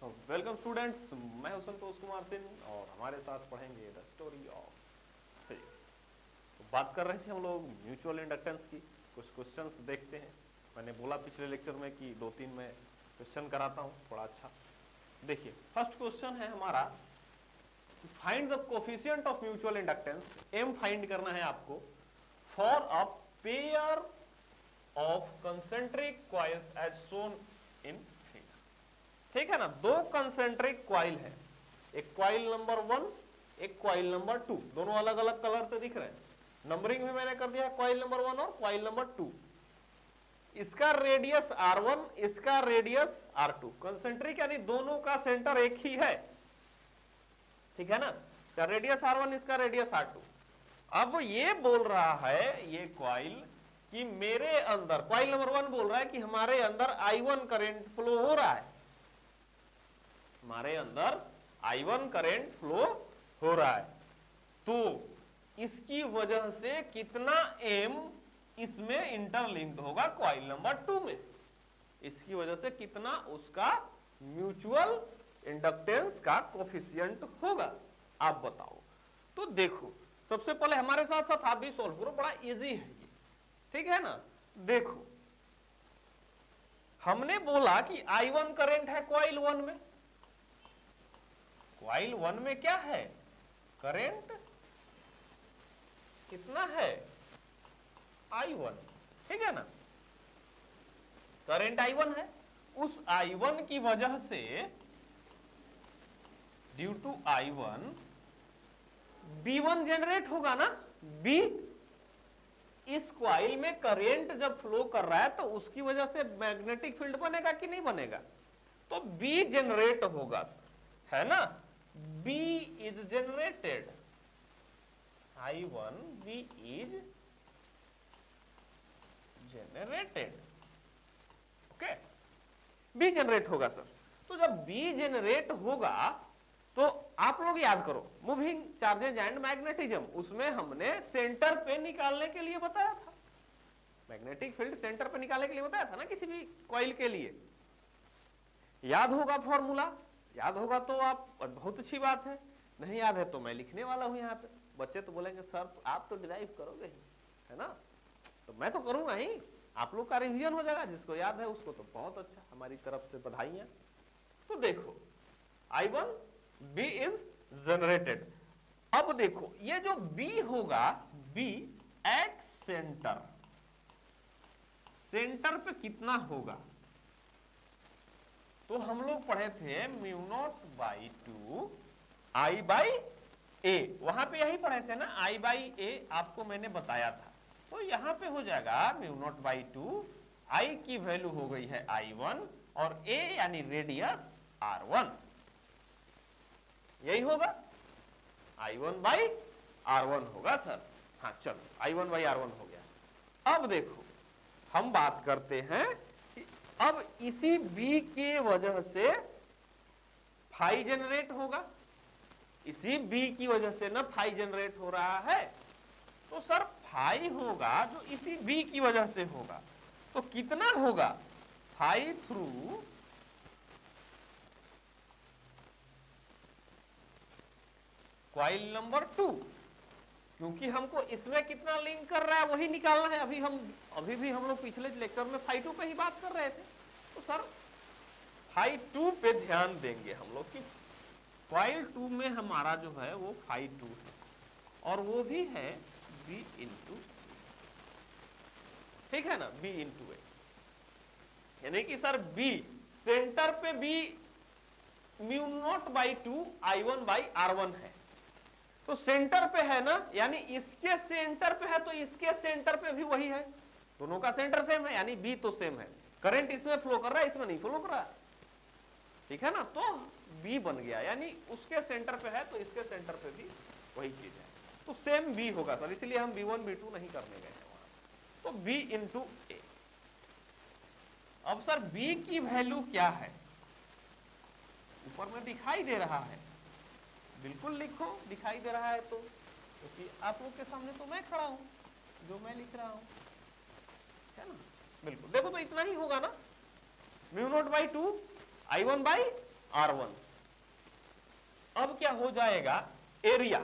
Welcome students, मैं हूं संतोष कुमार सिंह और हमारे साथ पढ़ेंगे द स्टोरी ऑफ फिजिक्स। तो बात कर रहे थे हम लोग म्यूचुअल इंडक्टेंस की। कुछ क्वेश्चंस देखते हैं। मैंने बोला पिछले लेक्चर में कि 2-3 में क्वेश्चन कराता हूं, थोड़ा अच्छा। देखिए, फर्स्ट क्वेश्चन है हमारा, find the coefficient of mutual inductance. M फाइंड करना है आपको for a pair of concentric coils as shown in figure. ठीक है ना, दो कंसेंट्रिक कॉइल है, एक कॉइल नंबर 1, एक कॉइल नंबर 2, दोनों अलग अलग कलर से दिख रहे हैं। नंबरिंग भी मैंने कर दिया, कॉइल नंबर 1 और कॉइल नंबर 2। इसका रेडियस R1, इसका रेडियस R2। कंसेंट्रिक यानी दोनों का सेंटर एक ही है, ठीक है ना। इसका रेडियस R1, इसका रेडियस R2। अब ये बोल रहा है ये कॉइल कि मेरे अंदर, कॉइल नंबर 1 बोल रहा है कि हमारे अंदर I1 करंट फ्लो हो रहा है, हमारे अंदर I1 करंट फ्लो हो रहा है। तो इसकी वजह से कितना M इसमें इंटरलिंक्ड होगा कॉइल नंबर 2 में, इसकी वजह से कितना उसका म्यूचुअल इंडक्टेंस का कोफिशिएंट होगा, आप बताओ। तो देखो, सबसे पहले हमारे साथ साथ आप भी सॉल्व करो, बड़ा इजी है ये, ठीक है ना। देखो, हमने बोला कि I1 करंट है कॉइल 1 में। कॉइल 1 में क्या है, करंट कितना है, I1, ठीक है ना। करंट I1 है, उस I1 की वजह से, due to I1 B1 generate होगा ना। B इस कॉइल में करंट जब फ्लो कर रहा है तो उसकी वजह से मैग्नेटिक फील्ड बनेगा कि नहीं बनेगा, तो B जनरेट होगा सर, है ना। B is generated, I1 B is generated, okay. B generate होगा सर। तो जब B जनरेट होगा तो आप लोग याद करो, मूविंग चार्जेज एंड मैग्नेटिज्म, उसमें हमने सेंटर पे निकालने के लिए बताया था, मैग्नेटिक फील्ड सेंटर पे निकालने के लिए बताया था ना किसी भी कॉइल के लिए। याद होगा फॉर्मूला, याद होगा तो आप, बहुत अच्छी बात है। नहीं याद है तो मैं लिखने वाला हूं यहाँ पे। बच्चे तो बोलेंगे सर आप तो डिराइव करोगे ही, है ना, तो मैं तो करूंगा ही, आप लोग का रिवीजन हो जाएगा। जिसको याद है उसको तो बहुत अच्छा, हमारी तरफ से बधाइयां। तो देखो, I1 B इज जनरेटेड। अब देखो, ये जो B होगा, B एट सेंटर, सेंटर पे कितना होगा, तो हम लोग पढ़े थे mu naught by 2 I by A, वहां पे यही पढ़े थे ना, I बाई A आपको मैंने बताया था। तो यहां पे हो जाएगा म्यू नॉट बाई 2, I की वैल्यू हो गई है I1 और A यानी रेडियस R1, यही होगा, I1 बाई R1 होगा सर। हाँ चलो, I1 बाई R1 हो गया। अब देखो, हम बात करते हैं कि अब इसी B की वजह से फाई जनरेट होगा, इसी B की वजह से ना फाई जनरेट हो रहा है। तो सर फाई होगा जो इसी B की वजह से होगा, तो कितना होगा, फाई थ्रू कॉइल नंबर 2, क्योंकि हमको इसमें कितना लिंक कर रहा है वही निकालना है। अभी भी हम लोग पिछले लेक्चर में फाई 2 पे ही बात कर रहे थे। तो सर फाई 2 पे ध्यान देंगे हम लोग कि कॉइल 2 में हमारा जो है वो फाई 2 है, और वो भी है B इंटू, ठीक है ना, B इंटू A, यानी कि सर B सेंटर पे B mu naught by 2 I1 by R1 है। तो सेंटर पे है ना, यानी इसके सेंटर पे है तो इसके सेंटर पे भी वही है, दोनों का सेंटर सेम है, यानी B तो सेम है। करंट इसमें फ्लो कर रहा है, इसमें नहीं फ्लो कर रहा है, ठीक है ना। तो B बन गया, यानी उसके सेंटर पे है तो इसके सेंटर पे भी वही चीज है, तो सेम B होगा सर, इसलिए हम B1 B2 नहीं करने गए हैं वहां। तो B इंटू A। अब सर B की वैल्यू क्या है, ऊपर में दिखाई दे रहा है, बिल्कुल लिखो, दिखाई दे रहा है तो, क्योंकि आप लोग के सामने तो मैं खड़ा हूं, जो मैं लिख रहा हूं, है ना। बिल्कुल देखो, तो इतना ही होगा ना, mu naught by 2 I1 by R1। अब क्या हो जाएगा, एरिया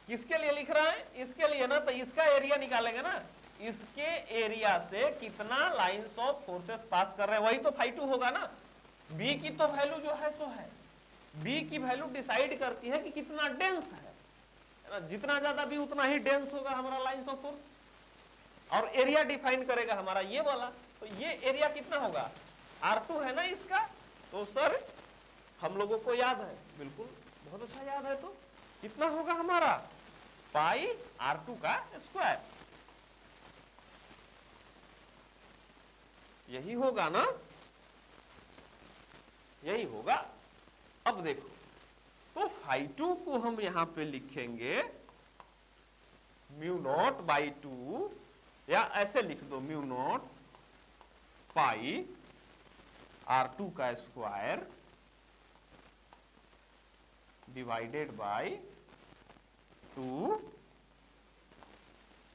किसके लिए लिख रहा है, इसके लिए ना, तो इसका एरिया निकालेंगे ना, इसके एरिया से कितना लाइंस ऑफ फोर्सेस पास कर रहे हैं, वही तो φ2 होगा ना। बी की तो वैल्यू जो है सो है, बी की वैल्यू डिसाइड करती है कि कितना डेंस है ना, जितना ज्यादा बी उतना ही डेंस होगा हमारा लाइंस ऑफ फोर्स, और एरिया डिफाइन करेगा हमारा ये वाला। तो ये एरिया कितना होगा, R2 है ना इसका। तो सर हम लोगों को याद है, बिल्कुल बहुत अच्छा याद है, तो कितना होगा हमारा पाई R2 का स्क्वायर, यही होगा ना, यही होगा। अब देखो, तो φ2 को हम यहां पे लिखेंगे म्यू नॉट बाई 2, या ऐसे लिख दो म्यू नॉट पाई R2 का square divided by 2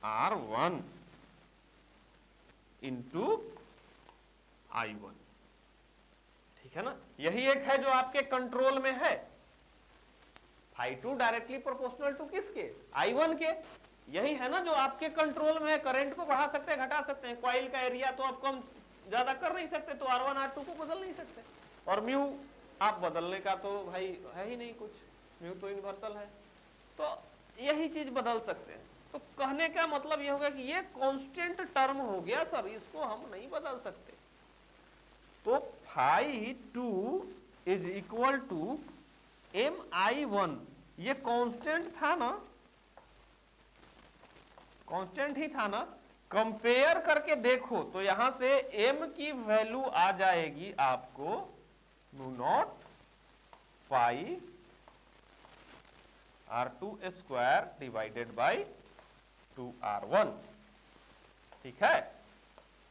R1 into I1। ठीक है ना, यही एक है जो आपके कंट्रोल में है। φ2 डायरेक्टली प्रोपोर्शनल टू किसके, I1 के, यही है ना जो आपके कंट्रोल में है। करंट को बढ़ा सकते हैं, घटा सकते हैं, कॉइल का एरिया तो आप कम ज्यादा कर नहीं सकते, तो R1 R2 को बदल नहीं सकते, और म्यू आप बदलने का तो भाई है ही नहीं कुछ, म्यू तो यूनिवर्सल है, तो यही चीज बदल सकते हैं। तो कहने का मतलब ये होगा कि ये कांस्टेंट टर्म हो गया सर, इसको हम नहीं बदल सकते। तो φ2 इज इक्वल टू MI1, ये कांस्टेंट था ना, कांस्टेंट ही था ना। कंपेयर करके देखो तो यहां से m की वैल्यू आ जाएगी आपको mu naught pi R2 square divided by 2R1। ठीक है,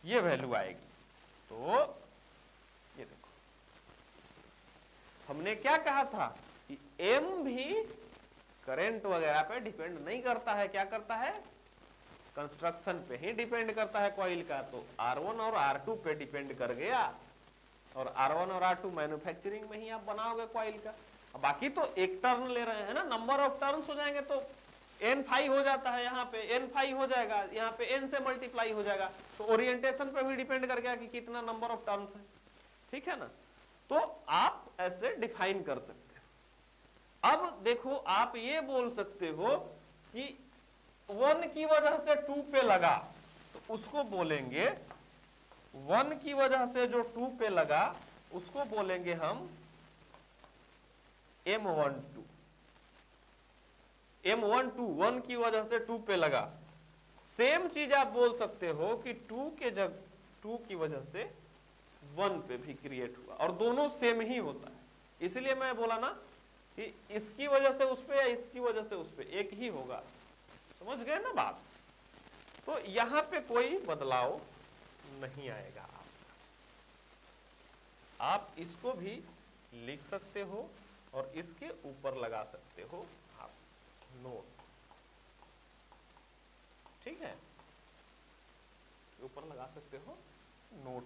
ये वैल्यू आएगी। तो ये देखो, हमने क्या कहा था कि m भी करंट वगैरह पे डिपेंड नहीं करता है, क्या करता है, कंस्ट्रक्शन पे ही डिपेंड करता है कॉइल का। तो R1 और R2 पे डिपेंड कर गया, और R1 और R2 मैन्युफैक्चरिंग में ही आप बनाओगे कॉइल का। बाकी तो एक टर्न ले रहे हैं ना, नंबर ऑफ टर्न्स हो जाएंगे तो n फाई हो जाता है, यहाँ पे n फाई हो जाएगा, यहाँ पे n से मल्टीप्लाई हो जाएगा। तो ओरिएंटेशन पे भी डिपेंड कर गया कि कितना नंबर ऑफ टर्न्स है। ठीक है ना, तो आप ऐसे डिफाइन कर सकते हैं। अब देखो, आप ये बोल सकते हो कि 1 की वजह से 2 पे लगा, तो उसको बोलेंगे 1 की वजह से जो 2 पे लगा उसको बोलेंगे हम M12। M12 1 की वजह से 2 पे लगा। सेम चीज आप बोल सकते हो कि 2 की वजह से 1 पे भी क्रिएट हुआ, और दोनों सेम ही होता है। इसलिए मैं बोला ना कि इसकी वजह से उस पे या इसकी वजह से उस पे एक ही होगा। समझ गए ना बात। तो यहां पे कोई बदलाव नहीं आएगा। आप इसको भी लिख सकते हो और इसके ऊपर लगा सकते हो आप नोट। ठीक है, ऊपर लगा सकते हो note,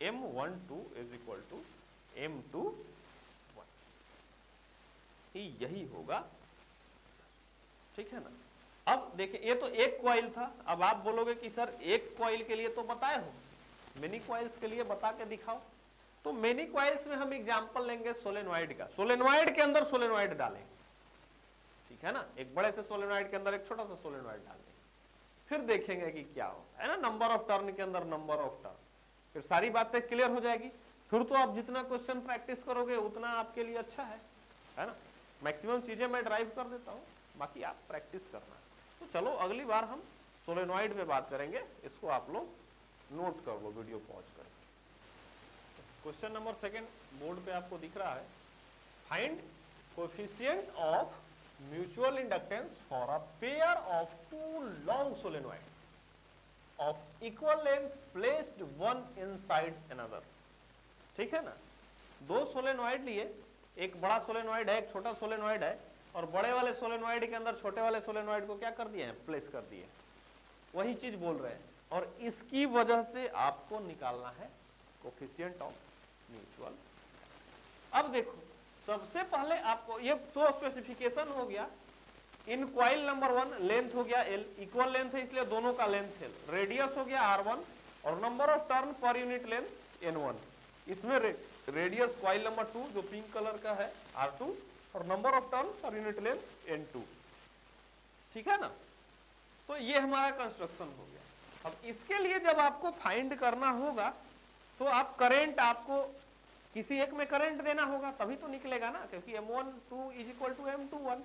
M12 is equal to M21, यही होगा। ठीक है ना। अब देखिए, ये तो एक कॉइल था। अब आप बोलोगे कि सर एक कॉइल के लिए तो बताए हो, मेनी कॉइल्स के लिए बता के दिखाओ। तो मेनी कॉइल्स में हम एग्जांपल लेंगे सोलेनॉइड का। सोलेनॉइड के अंदर सोलेनॉइड डालेंगे, ठीक है ना, एक बड़े से सोलेनॉइड के अंदर एक छोटा सा सोलेनॉइड डालेंगे, फिर देखेंगे कि क्या होता है ना, नंबर ऑफ टर्न के अंदर नंबर ऑफ टर्न, फिर सारी बातें क्लियर हो जाएगी। फिर तो आप जितना क्वेश्चन प्रैक्टिस करोगे उतना आपके लिए अच्छा है ना। मैक्सिमम चीजें मैं ड्राइव कर देता हूँ, बाकी आप प्रैक्टिस करना। तो चलो अगली बार हम सोलेनॉइड पे बात करेंगे, इसको आप लोग नोट कर लो वीडियो पॉज करके। क्वेश्चन नंबर 2 बोर्ड पे आपको दिख रहा है, find coefficient of mutual inductance for a pair of 2 long solenoids of equal length placed one inside another. ठीक है ना, 2 सोलेनॉइड लिए, एक बड़ा सोलेनॉइड है, एक छोटा सोलेनॉइड है, और बड़े वाले सोलेनॉइड के अंदर छोटे वाले सोलेनॉइड को क्या कर दिए हैं, प्लेस कर दिए। वही चीज बोल रहे हैं, और इसकी वजह से आपको निकालना है कोएफिशिएंट ऑफ म्यूचुअल। अब देखो सबसे पहले आपको ये तो स्पेसिफिकेशन हो गया। इन कॉइल नंबर 1 लेंथ हो गया L, इक्वल लेंथ है इसलिए दोनों का लेंथ L, रेडियस हो गया R1 और number of turn per unit length N1। इसमें रेडियस कॉइल नंबर 2 जो पिंक कलर का है R2 और number of turn per unit length N2। ठीक है ना, तो ये हमारा कंस्ट्रक्शन हो गया। अब इसके लिए जब आपको फाइंड करना होगा तो आप करंट, आपको किसी एक में करंट देना होगा तभी तो निकलेगा ना, क्योंकि M12 is equal to M21।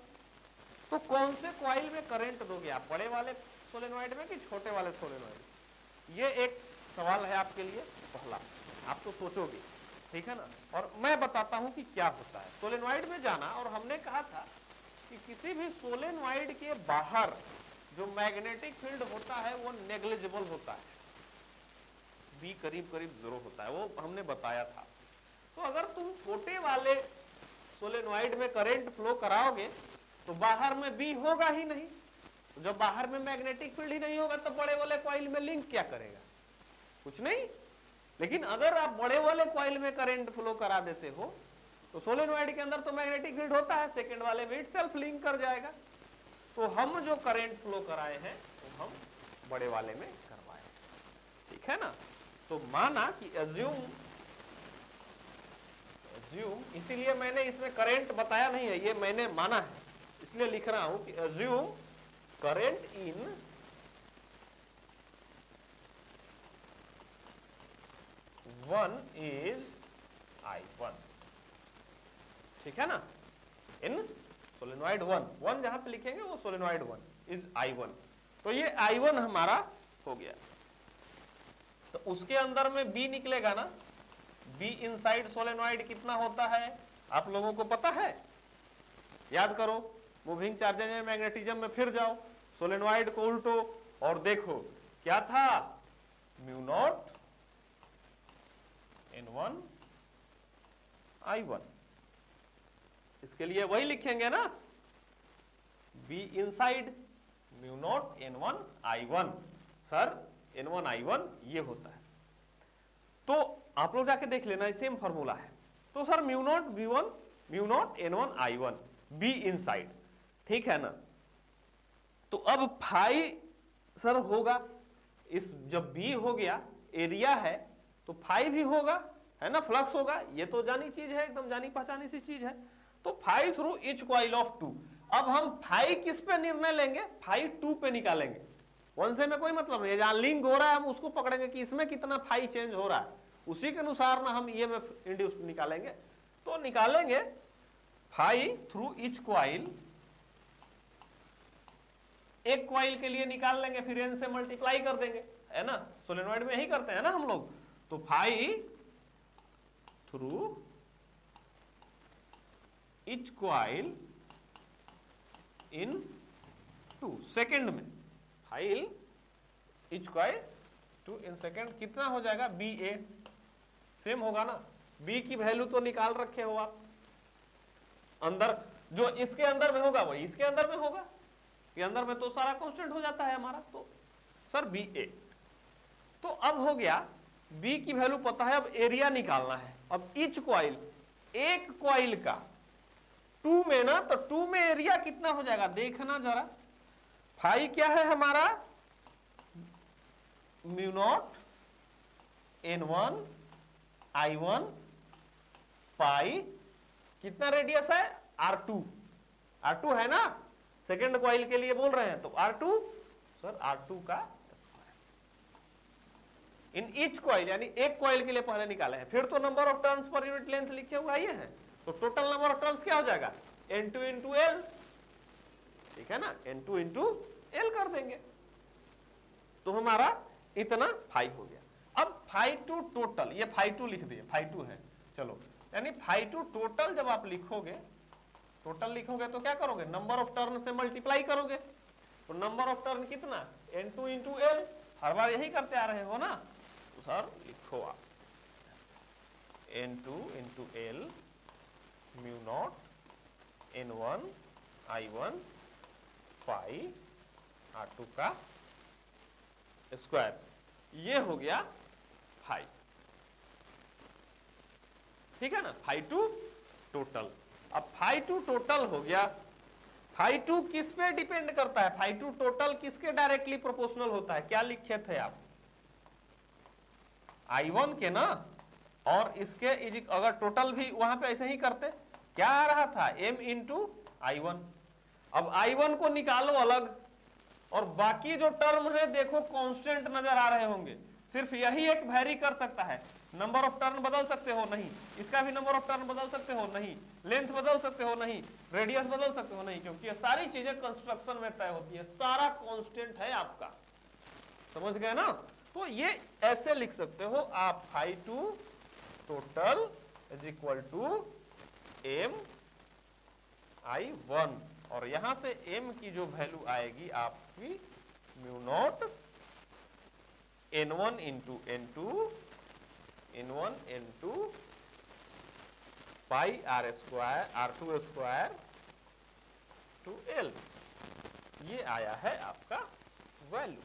तो कौन से कॉइल में करंट दोगे आप, बड़े वाले सोलेनॉइड में कि छोटे वाले सोलेनॉइड? ये एक सवाल है आपके लिए पहला, आप तो सोचोगे, ठीक है ना। और मैं बताता हूं कि क्या होता है सोलेनॉइड में जाना। और हमने कहा था कि किसी भी सोलेनॉइड के बाहर जो मैग्नेटिक फील्ड होता है वो नेग्लिजिबल होता है, बी करीब करीब 0 होता है, वो हमने बताया था। तो अगर तुम छोटे वाले सोलेनॉइड में करंट फ्लो कराओगे तो बाहर में बी होगा ही नहीं। तो जब बाहर में मैग्नेटिक फील्ड ही नहीं होगा तो बड़े वाले कॉइल में लिंक क्या करेगा, कुछ नहीं। लेकिन अगर आप बड़े वाले कॉइल में करंट फ्लो करा देते हो तो सोलेनॉइड के अंदर तो मैग्नेटिक फील्ड होता है, सेकंड वाले में इटसेल्फ लिंक कर जाएगा। तो हम जो करंट फ्लो कराए हैं वो हम बड़े वाले में करवाए, ठीक है ना। तो माना कि एज्यूम, इसीलिए मैंने इसमें करंट बताया नहीं है, ये मैंने माना है इसलिए लिख रहा हूं कि assume current in one is I1, ठीक है ना। इन सोलेनॉइड 1 जहां पे लिखेंगे वो सोलेनॉइड 1 इज I1। तो ये I1 हमारा हो गया। तो उसके अंदर में B निकलेगा ना, B इनसाइड सोलेनॉइड कितना होता है आप लोगों को पता है, याद करो। मूविंग चार्जेज एंड मैग्नेटिज्म में फिर जाओ, सोलेनॉइड को उल्टो और देखो क्या था, म्यू नॉट N1 I1। इसके लिए वही लिखेंगे ना, B inside mu naught N1 I1। Sir N1 I1 ये होता है। तो आप लोग जाके देख लेना, सेम फॉर्मूला है। तो sir mu naught V1 mu naught N1 I1 B inside, ठीक है ना। तो अब फाई सर होगा, इस जब B हो गया एरिया है तो फाई भी होगा, है ना, फ्लक्स होगा, ये तो जानी चीज है, एकदम जानी पहचानी सी चीज है। तो phi through each coil of 2। अब हम फाई किस पे निर्णय लेंगे, फाई 2 पे निकालेंगे। 1 से में कोई मतलब नहीं है, जहां लिंक हो रहा है हम उसको पकड़ेंगे कि इसमें कितना फाई चेंज हो रहा है, उसी के अनुसार ना हम EMF इंड्यूस निकालेंगे। तो निकालेंगे फाई थ्रू ईच कॉइल, एक कॉइल के लिए निकाल लेंगे, फिर N से मल्टीप्लाई कर देंगे, है ना। सोलेनॉइड में यही करते हैं ना हम लोग। तो फाई थ्रू ईच कॉइल इन 2 सेकेंड में, file each coil 2 in second कितना हो जाएगा, BA सेम होगा ना। B की वैल्यू तो निकाल रखे हो आप, अंदर जो इसके अंदर में होगा वही इसके अंदर में होगा, ये अंदर में तो सारा कांस्टेंट हो जाता है हमारा। तो सर BA, तो अब हो गया B की वैल्यू पता है, अब एरिया निकालना है। अब ईच कॉइल, एक कॉइल का 2 में ना, तो 2 में एरिया कितना हो जाएगा देखना जरा। फाई क्या है हमारा, म्यू नॉट N1 I1 पाई, कितना रेडियस है R2 है ना, सेकेंड कॉइल के लिए बोल रहे हैं। तो R2 सर R2 का स्क्वायर इन ईच कॉइल, यानी एक कॉइल के लिए पहले निकाले हैं। फिर तो number of turns per unit length लिखे हुआ ये है, तो टोटल नंबर ऑफ टर्न्स क्या हो जाएगा, N2 इंटू L, ठीक है ना, N2 इंटू L कर देंगे। तो हमारा इतना फाई हो गया। अब फाई टू टोटल, ये फाई 2 लिख दिए, फाई 2 है, चलो, यानी फाई 2 टोटल जब आप लिखोगे, टोटल लिखोगे तो क्या करोगे, नंबर ऑफ टर्न से मल्टीप्लाई करोगे। तो नंबर ऑफ टर्न कितना, N2 इंटू L, हर बार यही करते आ रहे हो ना। तो सर लिखो आप N2 into L mu naught N1 I1 पाई R2 का स्क्वायर, ये हो गया फाई, ठीक है ना। Phi 2 total. अब फाई टू टोटल हो गया। फाई टू किस पे डिपेंड करता है? फाई टू टोटल किसके डायरेक्टली प्रोपोर्शनल होता है? क्या लिखे थे आप? I1 के ना। और इसके अगर टोटल भी वहां पे ऐसे ही करते, क्या आ रहा था? m into I1। अब I1 को निकालो अलग, और बाकी जो टर्म है देखो कांस्टेंट नजर आ रहे होंगे। सिर्फ यही एक वैरी कर सकता है। नंबर ऑफ टर्न बदल सकते हो? नहीं। इसका भी नंबर ऑफ टर्न बदल सकते हो? नहीं। लेंथ बदल सकते हो? नहीं। रेडियस बदल सकते हो? नहीं, क्योंकि ये सारी चीजें कंस्ट्रक्शन में तय होती है। सारा कांस्टेंट है आपका, समझ गए ना? तो ये ऐसे लिख सकते हो आप, phi two total is equal to m I1, और यहां से m की जो वैल्यू आएगी आपकी mu naught n1 into n2 pi R2 square two L। ये आया है आपका वैल्यू,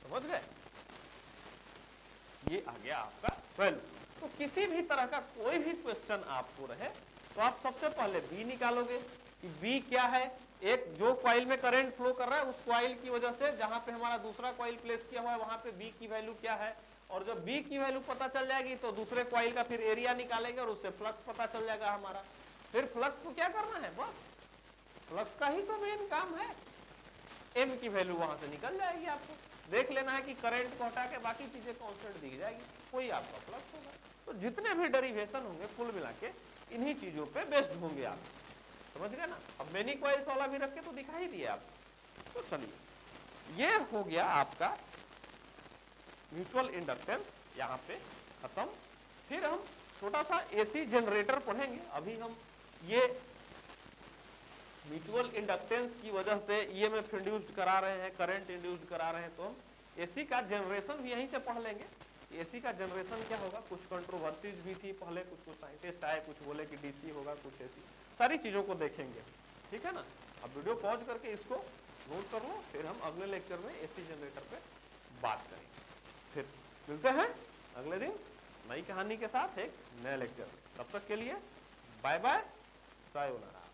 समझ गए? ये आ गया आपका वैल्यू। तो किसी भी तरह का कोई भी क्वेश्चन आपको रहे तो आप सबसे पहले बी निकालोगे कि बी क्या है। एक जो कॉइल में करंट फ्लो कर रहा है उस कॉइल की वजह से जहां पे हमारा दूसरा कॉइल प्लेस किया हुआ है वहां पे बी की वैल्यू क्या है, और जब बी की वैल्यू पता चल जाएगी तो दूसरे कॉइल का फिर एरिया निकालेंगे और उससे फ्लक्स पता चल जाएगा हमारा। फिर फ्लक्स को क्या करना है? बस फ्लक्स का ही तो मेन काम है। एम की वैल्यू वहां से निकल जाएगी। आपको देख लेना है कि करंट को हटा के बाकी चीजें कांस्टेंट दिख जाएगी, कोई आपका फ्लक्स होगा। तो जितने भी डेरिवेशन होंगे कुल मिला के इन्हीं चीजों पे बेस्ड होंगे आप, समझ गए ना? अब मेनी कॉइल्स वाला भी रख के तो दिखा ही दिया आप। तो चलिए ये हो गया आपका म्यूचुअल इंडक्टेंस, यहाँ पे खत्म। फिर हम छोटा सा एसी जनरेटर पढ़ेंगे। अभी हम ये म्यूचुअल इंडक्टेंस की वजह से ईएमएफ इंड्यूस्ड करा रहे हैं, करंट इंड्यूस्ड करा रहे हैं, तो हम एसी का जनरेशन भी यहीं से पढ़ लेंगे। एसी का जनरेशन क्या होगा, कुछ कंट्रोवर्सीज भी थी पहले, कुछ साइंटिस्ट आए, कुछ बोले कि डीसी होगा, कुछ ऐसी सारी चीजों को देखेंगे, ठीक है ना? अब वीडियो पॉज करके इसको नोट कर लो, फिर हम अगले लेक्चर में एसी जनरेटर पे बात करेंगे। फिर मिलते हैं अगले दिन नई कहानी के साथ एक नए लेक्चर में। तब तक के लिए बाय बाय, सायोनारा।